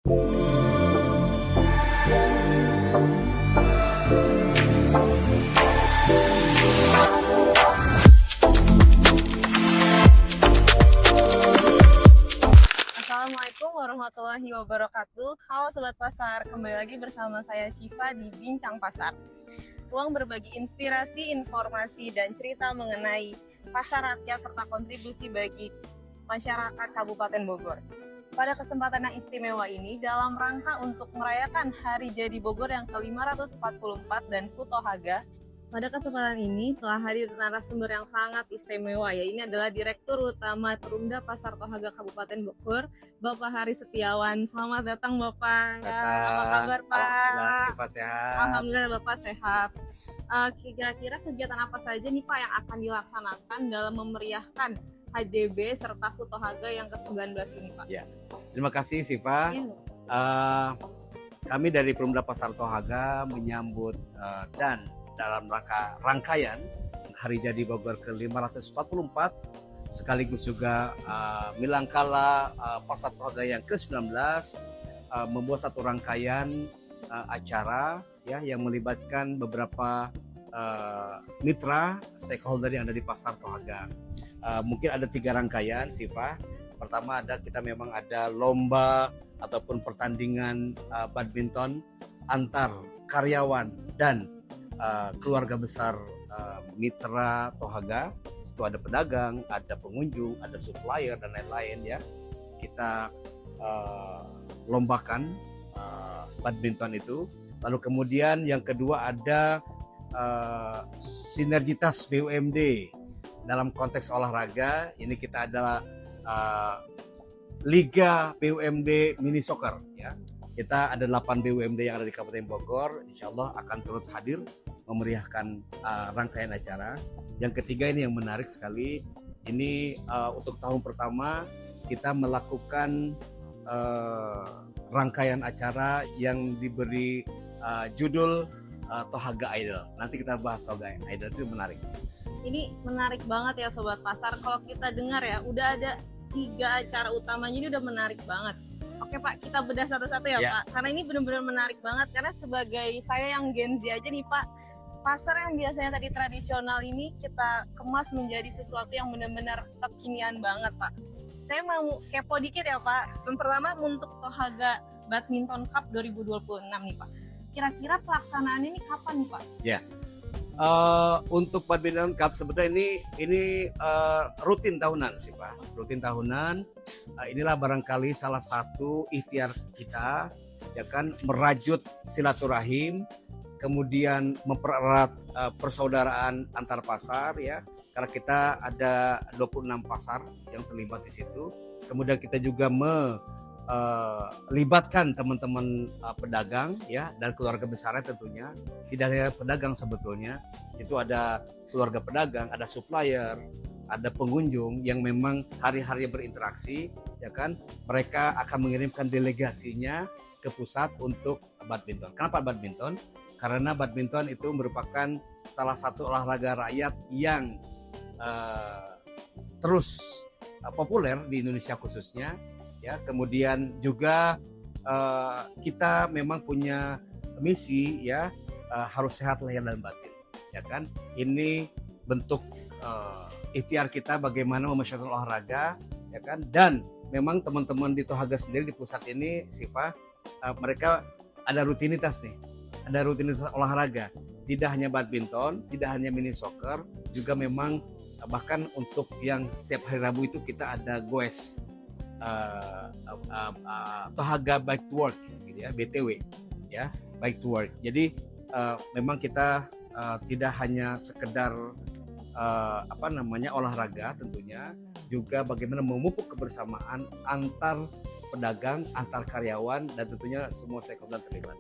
Assalamualaikum warahmatullahi wabarakatuh. Halo Sobat Pasar, kembali lagi bersama saya Syifa di Bincang Pasar. Ruang berbagi inspirasi, informasi, dan cerita mengenai pasar rakyat serta kontribusi bagi masyarakat Kabupaten Bogor. Pada kesempatan yang istimewa ini, dalam rangka untuk merayakan Hari Jadi Bogor yang ke-544 dan HUT Tohaga, pada kesempatan ini telah hadir narasumber yang sangat istimewa, ya. Ini adalah Direktur Utama Perumda Pasar Tohaga Kabupaten Bogor, Bapak Hari Setiawan. Selamat datang Bapak. Apa kabar Pak? Syifa sehat. Alhamdulillah Bapak sehat. Kira-kira kegiatan apa saja nih Pak yang akan dilaksanakan dalam memeriahkan HJB serta HUT Tohaga yang ke-19 ini Pak? Ya, terima kasih Syifa. Kami dari Perumda Pasar Tohaga menyambut dan dalam rangkaian Hari Jadi Bogor ke-544 sekaligus juga Milangkala Pasar Tohaga yang ke-19 membuat satu rangkaian acara ya yang melibatkan beberapa mitra stakeholder yang ada di Pasar Tohaga. Mungkin ada 3 rangkaian Syifa. Pertama kita memang ada lomba ataupun pertandingan badminton antar karyawan dan keluarga besar mitra Tohaga. Itu ada pedagang, ada pengunjung, ada supplier dan lain-lain ya. Kita lombakan badminton itu. Lalu kemudian yang kedua ada sinergitas BUMD dalam konteks olahraga. Ini kita adalah Liga BUMD Mini Soccer ya. Kita ada 8 BUMD yang ada di Kabupaten Bogor, insya Allah akan turut hadir memeriahkan rangkaian acara. Yang ketiga ini yang menarik sekali, ini untuk tahun pertama kita melakukan rangkaian acara yang diberi judul Tohaga Idol. Nanti kita bahas Tohaga Idol, itu menarik. Ini menarik banget ya Sobat Pasar. Kalau kita dengar ya, udah ada 3 acara utamanya, ini udah menarik banget. Oke Pak, kita bedah satu-satu ya Pak. Karena ini benar-benar menarik banget. Karena sebagai saya yang Gen Z aja nih Pak, pasar yang biasanya tadi tradisional ini kita kemas menjadi sesuatu yang benar-benar kekinian banget Pak. Saya mau kepo dikit ya Pak. Yang pertama untuk Tohaga Badminton Cup 2026 nih Pak. Kira-kira pelaksanaannya ini kapan nih Pak? Ya. Untuk Badminton Cup sebenarnya ini rutin tahunan sih Pak, rutin tahunan. Inilah barangkali salah satu ikhtiar kita, ya kan, merajut silaturahim, kemudian mempererat persaudaraan antar pasar ya, karena kita ada 26 pasar yang terlibat di situ. Kemudian kita juga libatkan teman-teman pedagang ya dan keluarga besarnya tentunya. Tidak hanya pedagang sebetulnya, itu ada keluarga pedagang, ada supplier, ada pengunjung yang memang hari-hari berinteraksi ya kan. Mereka akan mengirimkan delegasinya ke pusat untuk badminton. Kenapa badminton? Karena badminton itu merupakan salah satu olahraga rakyat yang terus populer di Indonesia khususnya. Ya, kemudian juga kita memang punya misi ya, harus sehat lahir dan batin, ya kan. Ini bentuk ikhtiar kita bagaimana memasyarakat olahraga, ya kan. Dan memang teman-teman di Tohaga sendiri di pusat ini, Syifa, mereka ada rutinitas nih, ada rutinitas olahraga. Tidak hanya badminton, tidak hanya mini soccer, juga memang bahkan untuk yang setiap hari Rabu itu kita ada goes. Tohaga Bike to Work gitu ya, BTW ya, Bike to Work. Jadi memang kita tidak hanya sekedar olahraga, tentunya juga bagaimana memupuk kebersamaan antar pedagang, antar karyawan, dan tentunya semua stakeholder terlibat.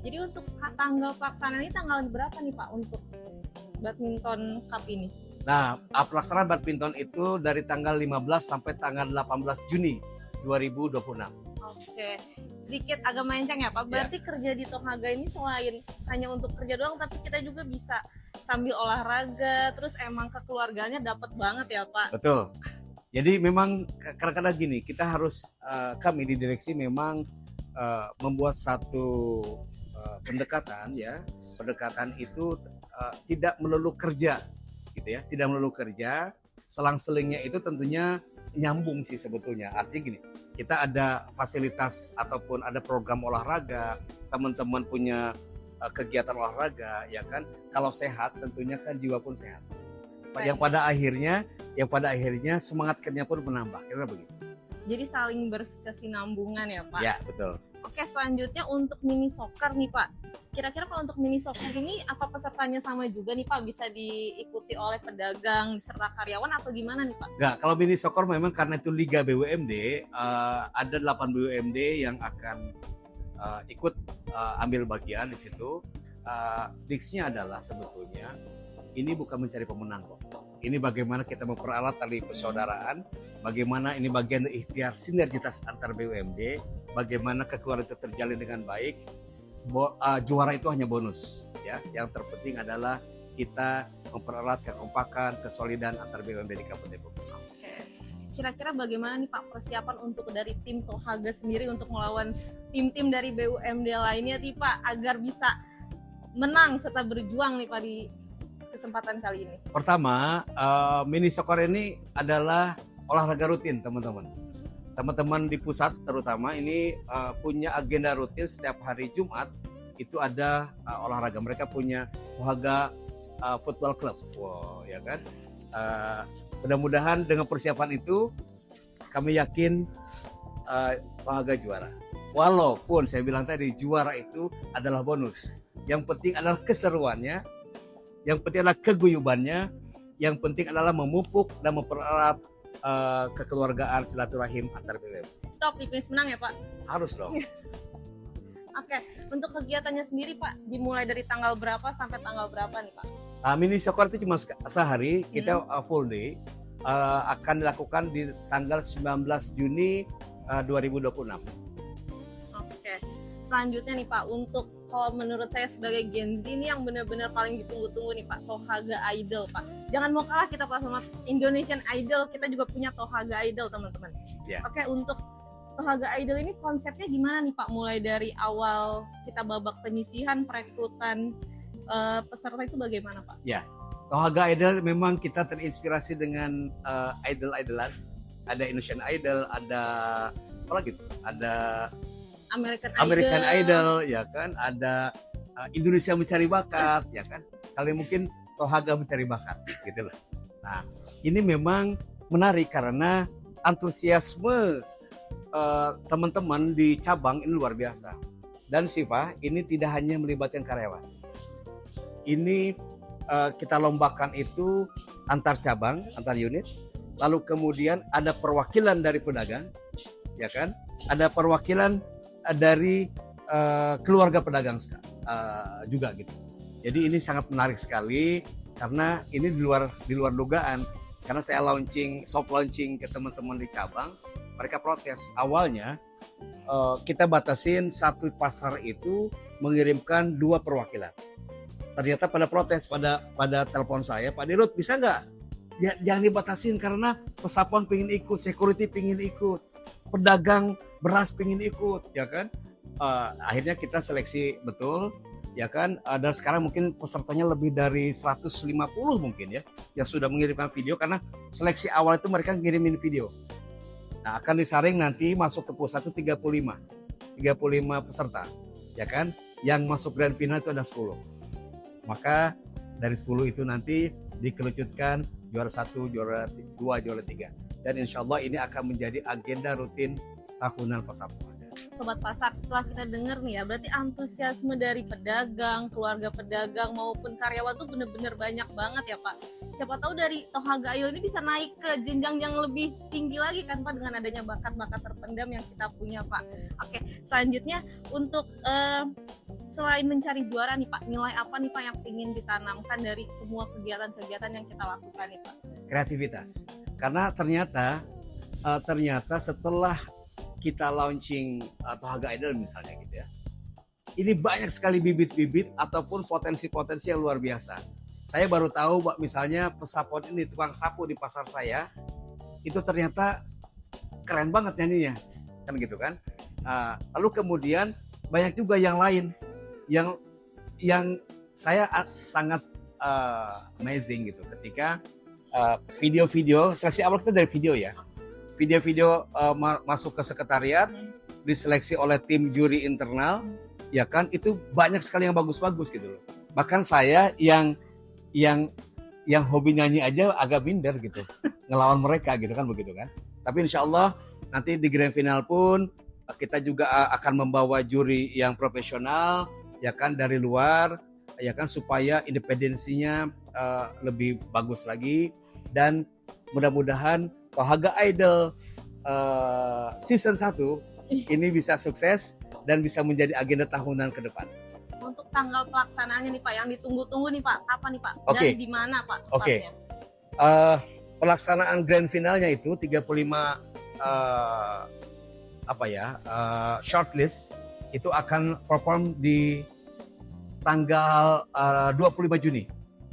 Jadi untuk tanggal pelaksanaan ini tanggal berapa nih Pak untuk Badminton Cup ini? Nah, pelaksanaan badminton itu dari tanggal 15 sampai tanggal 18 Juni 2026. Oke, sedikit agak melenceng ya Pak. Berarti kerja di Tohaga ini selain hanya untuk kerja doang, tapi kita juga bisa sambil olahraga, terus emang kekeluarganya dapat banget ya Pak. Betul. Jadi memang kadang-kadang gini, kita harus kami di direksi memang membuat satu pendekatan ya. Pendekatan itu tidak melulu kerja gitu ya, tidak melulu kerja. Selang-selingnya itu tentunya nyambung sih sebetulnya. Artinya gini, kita ada fasilitas ataupun ada program olahraga, teman-teman punya kegiatan olahraga ya kan. Kalau sehat tentunya kan jiwa pun sehat. Yang pada akhirnya semangat kerja pun menambah. Kira begitu. Jadi saling berkesinambungan ya Pak. Ya, betul. Oke, selanjutnya untuk mini soccer nih Pak. Kira-kira kalau untuk mini soccer ini apa pesertanya sama juga nih Pak? Bisa diikuti oleh pedagang serta karyawan atau gimana nih Pak? Enggak, kalau mini soccer memang karena itu Liga BUMD, ada 8 BUMD yang akan ikut ambil bagian di situ. Diksnya adalah sebetulnya ini bukan mencari pemenang kok. Ini bagaimana kita memperalat tali persaudaraan, bagaimana ini bagian dari ikhtiar sinergitas antar BUMD, bagaimana kekeluargaan itu terjalin dengan baik. Juara itu hanya bonus, ya. Yang terpenting adalah kita memperalat kekompakan, kesolidan antar BUMD di Kabupaten Bogor. Oke. Kira-kira bagaimana nih Pak persiapan untuk dari tim Tohaga sendiri untuk melawan tim-tim dari BUMD lainnya nih Pak agar bisa menang serta berjuang nih Pak di kesempatan kali ini? Pertama, mini soccer ini adalah olahraga rutin teman-teman. Teman-teman di pusat terutama ini punya agenda rutin setiap hari Jumat itu ada olahraga. Mereka punya Tohaga Football Club, wow, ya kan. Mudah-mudahan dengan persiapan itu kami yakin Tohaga juara. Walaupun saya bilang tadi juara itu adalah bonus. Yang penting adalah keseruannya. Yang penting adalah keguyubannya, yang penting adalah memupuk dan mempererat kekeluargaan silaturahim antar BUMD. Stop di finish menang ya Pak? Harus dong. Oke, untuk kegiatannya sendiri Pak, dimulai dari tanggal berapa sampai tanggal berapa nih Pak? Mini soccer itu cuma sehari, kita full day. Akan dilakukan di tanggal 19 Juni 2026. Oke, selanjutnya nih Pak, untuk kalau menurut saya sebagai Gen Z ini yang benar-benar paling ditunggu-tunggu nih Pak, Tohaga Idol Pak. Jangan mau kalah kita Pak sama Indonesian Idol, kita juga punya Tohaga Idol teman-teman. Yeah. Oke, untuk Tohaga Idol ini konsepnya gimana nih Pak? Mulai dari awal kita babak penyisihan, perekrutan peserta itu bagaimana Pak? Ya, Tohaga Idol memang kita terinspirasi dengan idol-idolan. Ada Indonesian Idol, ada apa lagi tuh? Ada American Idol, ya kan? Ada Indonesia Mencari Bakat, ya kan? Kali mungkin Tohaga Mencari Bakat, gitu loh. Nah, ini memang menarik karena antusiasme teman-teman di cabang ini luar biasa. Dan Siva, ini tidak hanya melibatkan karyawan. Ini kita lombakan itu antar cabang, antar unit. Lalu kemudian ada perwakilan dari pedagang, ya kan? Ada perwakilan dari keluarga pedagang juga gitu. Jadi ini sangat menarik sekali karena ini di luar dugaan. Karena saya soft launching ke teman-teman di cabang, mereka protes. Awalnya kita batasin satu pasar itu mengirimkan 2 perwakilan. Ternyata pada protes, pada telepon saya, Pak Dirut bisa nggak? Jangan dibatasin karena pesapon pengen ikut, security pengen ikut, pedagang beras pengen ikut, ya kan? Akhirnya kita seleksi betul, ya kan? Dan sekarang mungkin pesertanya lebih dari 150 mungkin ya, yang sudah mengirimkan video karena seleksi awal itu mereka ngirimin video. Nah, akan disaring nanti masuk ke pusat itu 35 peserta, ya kan? Yang masuk grand final itu ada 10. Maka dari 10 itu nanti dikerucutkan juara 1, juara 2, juara 3. Dan insya Allah ini akan menjadi agenda rutin tahunan Pasar Tohaga. Sobat Pasar, setelah kita dengar nih ya, berarti antusiasme dari pedagang, keluarga pedagang maupun karyawan tuh bener-bener banyak banget ya Pak. Siapa tahu dari Tohaga Idol ini bisa naik ke jenjang yang lebih tinggi lagi kan Pak, dengan adanya bakat-bakat terpendam yang kita punya Pak. Oke, selanjutnya untuk selain mencari juara nih Pak, nilai apa nih Pak yang ingin ditanamkan dari semua kegiatan-kegiatan yang kita lakukan nih Pak? Kreativitas. Karena ternyata setelah kita launching Tohaga Idol misalnya gitu ya, ini banyak sekali bibit-bibit ataupun potensi-potensi yang luar biasa. Saya baru tahu misalnya pesapon ini, tukang sapu di pasar saya itu ternyata keren banget nyanyinya, kan gitu kan. Lalu kemudian banyak juga yang lain yang saya sangat amazing gitu ketika video-video seleksi awal kita dari video ya. Video-video masuk ke sekretariat, diseleksi oleh tim juri internal, ya kan, itu banyak sekali yang bagus-bagus gitu loh. Bahkan saya yang hobi nyanyi aja agak minder gitu, ngelawan mereka gitu kan, begitu kan. Tapi insya Allah nanti di grand final pun kita juga akan membawa juri yang profesional, ya kan, dari luar, ya kan, supaya independensinya lebih bagus lagi. Dan mudah-mudahan Tohaga Idol season 1 ini bisa sukses dan bisa menjadi agenda tahunan ke depan. Untuk tanggal pelaksanaannya nih Pak, yang ditunggu-tunggu nih Pak, kapan nih Pak? Oke. Dan di mana Pak Oke. tepatnya? Pelaksanaan grand finalnya itu 35 shortlist itu akan perform di tanggal 25 Juni.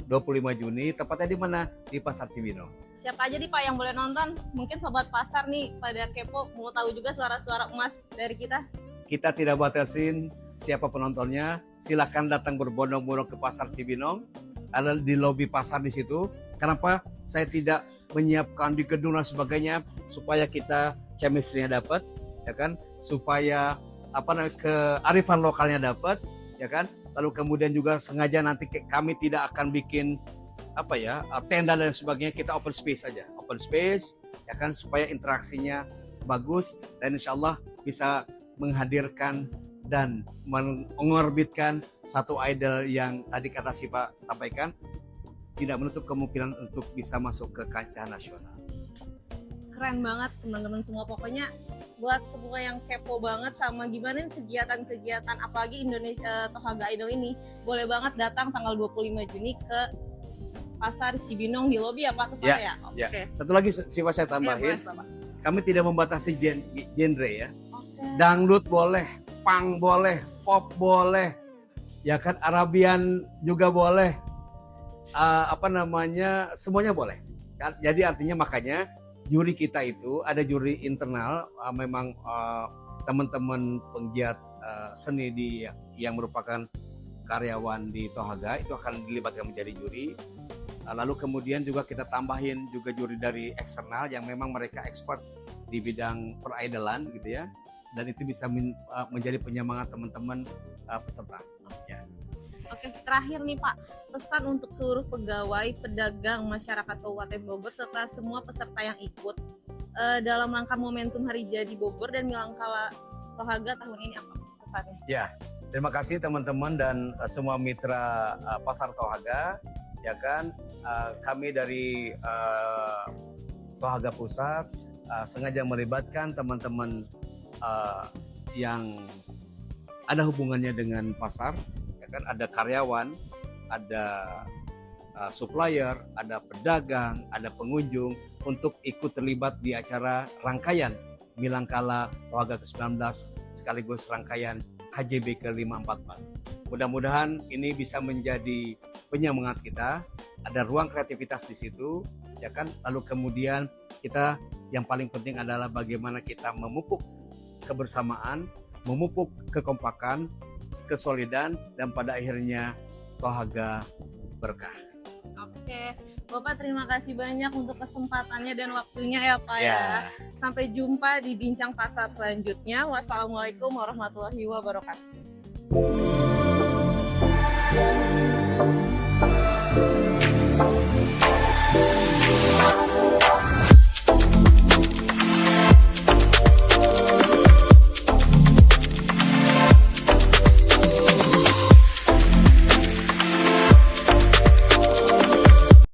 25 Juni, tepatnya di mana? Di Pasar Cibinong. Siapa aja nih Pak yang boleh nonton? Mungkin sobat pasar nih pada kepo mau tahu juga suara-suara emas dari kita. Kita tidak batasin siapa penontonnya. Silakan datang berbondong-bondong ke Pasar Cibinong. Ada di lobi pasar di situ. Kenapa saya tidak menyiapkan di gedung dan sebagainya supaya kita chemistry-nya dapat, ya kan? Supaya kearifan lokalnya dapat, ya kan? Lalu kemudian juga sengaja nanti kami tidak akan bikin tenda dan sebagainya, kita open space saja, ya kan, supaya interaksinya bagus dan insya Allah bisa menghadirkan dan mengorbitkan satu idol yang tadi kata Siva sampaikan, tidak menutup kemungkinan untuk bisa masuk ke kancah nasional. Keren banget teman-teman semua, pokoknya buat semua yang kepo banget sama gimana kegiatan-kegiatan apalagi Indonesia Tohaga Idol ini, boleh banget datang tanggal 25 Juni ke Pasar Cibinong di lobi ya Pak, tepat ya? Ya. Oke. Satu lagi Siva saya tambahin, Boleh, Pak. kami tidak membatasi genre ya. Oke. Dangdut boleh, punk boleh, pop boleh, ya kan, Arabian juga boleh, semuanya boleh. Jadi artinya makanya juri kita itu ada juri internal, memang teman-teman penggiat seni yang merupakan karyawan di Tohaga itu akan dilibatkan menjadi juri. Lalu kemudian juga kita tambahin juga juri dari eksternal yang memang mereka expert di bidang peridolan gitu ya, dan itu bisa menjadi penyemangat teman-teman peserta. Ya. Oke, terakhir nih Pak, pesan untuk seluruh pegawai, pedagang, masyarakat Kabupaten Bogor serta semua peserta yang ikut dalam rangka momentum Hari Jadi Bogor dan Milangkala Tohaga tahun ini, apa pesannya? Ya, terima kasih teman-teman dan semua mitra Pasar Tohaga, ya kan. Kami dari Tohaga Pusat sengaja melibatkan teman-teman yang ada hubungannya dengan pasar. Kan ada karyawan, ada supplier, ada pedagang, ada pengunjung untuk ikut terlibat di acara rangkaian Milangkala Tohaga ke-19 sekaligus rangkaian HJB ke-544. Mudah-mudahan ini bisa menjadi penyemangat kita, ada ruang kreativitas di situ, ya kan. Lalu kemudian kita yang paling penting adalah bagaimana kita memupuk kebersamaan, memupuk kekompakan, kesolidan, dan pada akhirnya Tohaga berkah. Oke, Bapak terima kasih banyak untuk kesempatannya dan waktunya ya Pak ya. Sampai jumpa di Bincang Pasar selanjutnya. Wassalamualaikum warahmatullahi wabarakatuh.